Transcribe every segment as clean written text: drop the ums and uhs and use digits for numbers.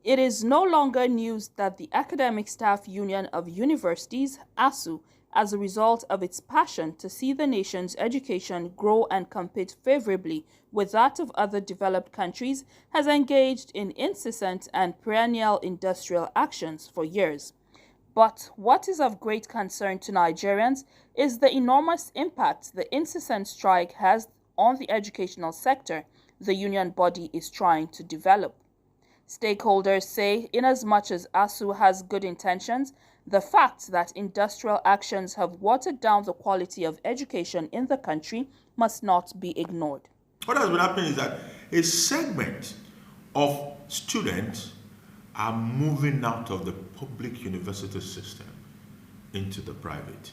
It is no longer news that the Academic Staff Union of Universities, Asuu, as a result of its passion to see the nation's education grow and compete favorably with that of other developed countries, has engaged in incessant and perennial industrial actions for years. But what is of great concern to Nigerians is the enormous impact the incessant strike has on the educational sector the union body is trying to develop. Stakeholders say inasmuch as Asuu has good intentions, the fact that industrial actions have watered down the quality of education in the country must not be ignored. What has been happening is that a segment of students are moving out of the public university system into the private.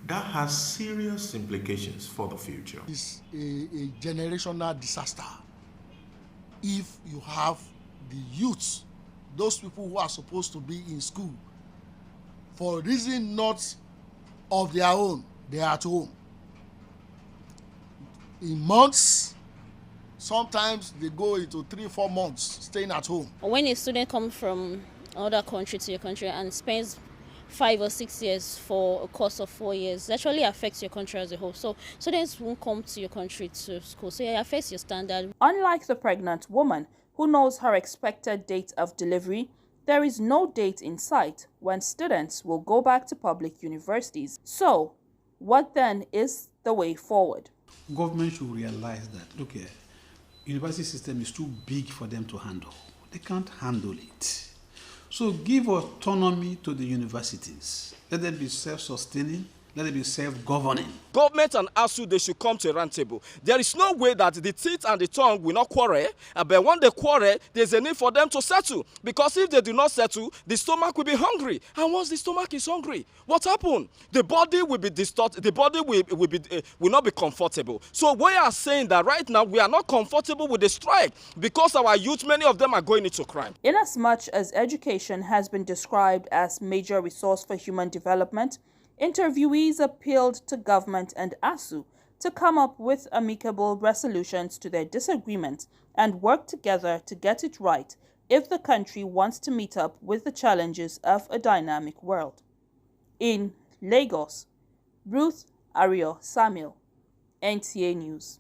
That has serious implications for the future. It's a generational disaster. If you have the youth, those people who are supposed to be in school, for a reason not of their own, they are at home. In months, sometimes they go into 3-4 months staying at home. When a student comes from another country to your country and spends 5 or 6 years for a course of 4 years, it actually affects your country as a whole. So students won't come to your country to school, so it affects your standard. Unlike the pregnant woman who knows her expected date of delivery, there is no date in sight when students will go back to public universities. So, what then is the way forward? Government should realize that, look here, university system is too big for them to handle. They can't handle it. So give autonomy to the universities. Let them be self-sustaining. Let them be self-governing. Government and Asuu, they should come to a round table. There is no way that the teeth and the tongue will not quarrel, but when they quarrel, there's a need for them to settle. Because if they do not settle, the stomach will be hungry. And once the stomach is hungry, what happens? The body will be distorted. The body will not be comfortable. So we are saying that right now, we are not comfortable with the strike because our youth, many of them are going into crime. Inasmuch as education has been described as major resource for human development, interviewees appealed to government and Asuu to come up with amicable resolutions to their disagreements and work together to get it right if the country wants to meet up with the challenges of a dynamic world. In Lagos, Ruth Ario Samuel, NTA News.